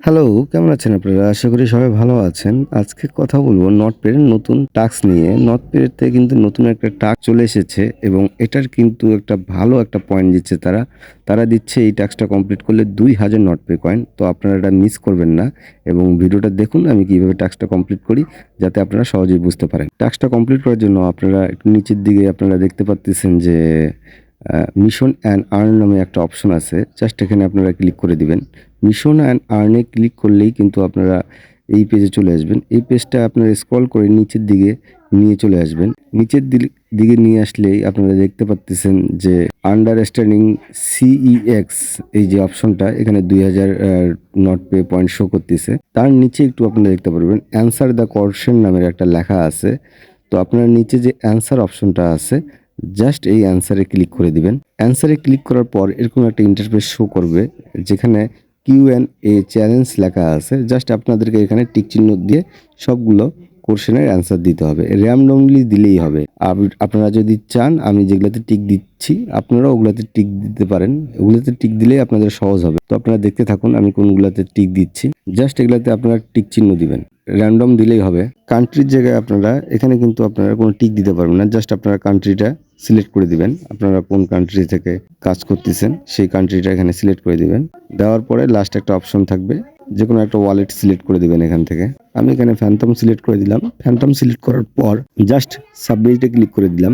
Hello, কেমন আছেন আপনারা? আশা করি সবাই ভালো আছেন। আজকে কথা বলব নোটপ্যাড এর নতুন টাস্ক নিয়ে। নোটপ্যাড তে কিন্তু নতুন একটা টাস্ক চলে এসেছে এবং এটার কিন্তু একটা ভালো একটা পয়েন্ট দিচ্ছে তারা। তারা দিচ্ছে এই টাস্কটা কমপ্লিট করলে ২,০০০ নোটপ্যাড কয়েন। তো আপনারা এটা মিস করবেন না এবং ভিডিওটা দেখুন আমি কিভাবে টাস্কটা কমপ্লিট করি যাতে আপনারা সহজেই বুঝতে পারেন। টাস্কটা কমপ্লিট করার জন্য আপনারা একটু নিচের দিকে আপনারা দেখতে পারতেছেন যে মিশন অ্যান্ড আর্ন নামে একটা অপশন আছে। জাস্ট এখানে আপনারা ক্লিক করে দিবেন। মিশন অ্যান্ড আর্নে ক্লিক করলেই কিন্তু আপনারা এই পেজে চলে আসবেন। এই পেজটা আপনারা স্ক্রল করে নিচের দিকে নিয়ে চলে আসবেন। নিচের দিকে নিয়ে আসলেই আপনারা দেখতে পারতেছেন যে আন্ডারস্ট্যান্ডিং সিইএক্স এই যে অপশনটা এখানে ২,০০০ নট পে পয়েন্ট শো করতেছে। তার নিচে একটু আপনারা দেখতে পারবেন অ্যান্সার দ্য কোয়েশ্চেন নামের একটা লেখা আছে। তো আপনার নিচে যে অ্যান্সার অপশনটা আছে জাস্ট এই অ্যান্সারে ক্লিক করে দিবেন। অ্যান্সারে ক্লিক করার পর এরকম একটা ইন্টারফেস শো করবে যেখানে কিউ&এ চ্যালেঞ্জ লেখা আছে। জাস্ট আপনাদেরকে এখানে টিক চিহ্ন দিয়ে সবগুলো কোশ্চেনের অ্যান্সার দিতে হবে। র‍্যান্ডমলি দিলেই হবে। আপনারা যদি চান আমি যেগুলাতে টিক দিচ্ছি আপনারা ওগুলাতে টিক দিতে পারেন। ওগুলাতে টিক দিলেই আপনাদের সহজ হবে। তো আপনারা দেখতে থাকুন আমি কোনগুলাতে টিক দিচ্ছি। জাস্ট এগুলাতে আপনারা টিক চিহ্ন দিবেন। র‍্যান্ডম দিলেই হবে। কান্ট্রির জায়গায় আপনারা এখানে কিন্তু আপনারা কোনো টিক দিতে পারবেন না। জাস্ট আপনারা কান্ট্রিটা সিলেক্ট করে দিবেন। আপনারা কোন কান্ট্রি থেকে কাজ করতেছেন সেই কান্ট্রিটা এখানে সিলেক্ট করে দিবেন। দেওয়ার পরে লাস্ট একটা অপশন থাকবে। যেকোনো একটা ওয়ালেট সিলেক্ট করে দিবেন এখান থেকে। আমি এখানে ফ্যান্টম সিলেক্ট করে দিলাম। ফ্যান্টম সিলেক্ট করার পর জাস্ট সাবমিটে ক্লিক করে দিলাম।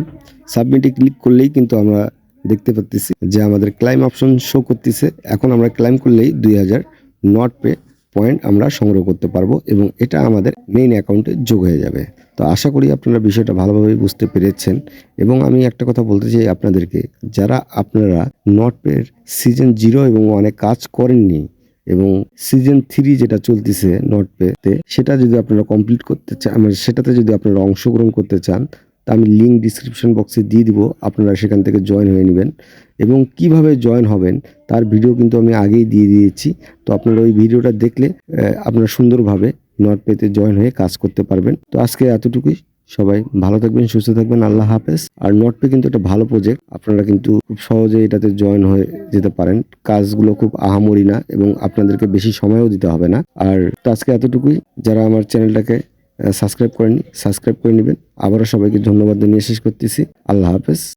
সাবমিটে ক্লিক করলেই কিন্তু আমরা দেখতে পাচ্তেছি যে আমাদের ক্লাইম অপশন শো করতেছে। এখন আমরা ক্লাইম করলেই ২,০০০ নট পে পয়েন্ট আমরা সংগ্রহ করতে পারবো এবং এটা আমাদের মেইন অ্যাকাউন্টে যোগ হয়ে যাবে। তো আশা করি আপনারা বিষয়টা ভালোভাবে বুঝতে পেরেছেন এবং আমি একটা কথা বলতে চাই আপনাদেরকে, যারা আপনারা নোটপ্যাড সিজন 0 এবং 1 এ কাজ করেননি এবং সিজন 3 যেটা চলতেছে নোটপ্যাডে সেটা যদি আপনারা কমপ্লিট করতে চান, সেটাতে যদি আপনারা অংশগ্রহণ করতে চান তা আমি লিঙ্ক ডিসক্রিপশন বক্সে দিয়ে দিব। আপনারা সেখান থেকে জয়েন হয়ে নেবেন এবং কিভাবে জয়েন হবেন তার ভিডিও কিন্তু আমি আগেই দিয়ে দিয়েছি। তো আপনারা ওই ভিডিওটা দেখলে আপনারা সুন্দরভাবে নোটপ্যাডে জয়েন হয়ে কাজ করতে পারবেন। তো আজকে এতটুকুই। সবাই ভালো থাকবেন, সুস্থ থাকবেন। আল্লাহ হাফেজ। আর নোটপে কিন্তু একটা ভালো প্রজেক্ট। আপনারা কিন্তু খুব সহজে এটাতে জয়েন হয়ে যেতে পারেন। কাজগুলো খুব আহামরি না এবং আপনাদেরকে বেশি সময়ও দিতে হবে না। আর তো আজকে এতটুকুই। যারা আমার চ্যানেলটাকে সাবস্ক্রাইব করেননি সাবস্ক্রাইব করে নেবেন। আবারও সবাইকে ধন্যবাদ জানিয়ে শেষ করতেছি। আল্লাহ হাফেজ।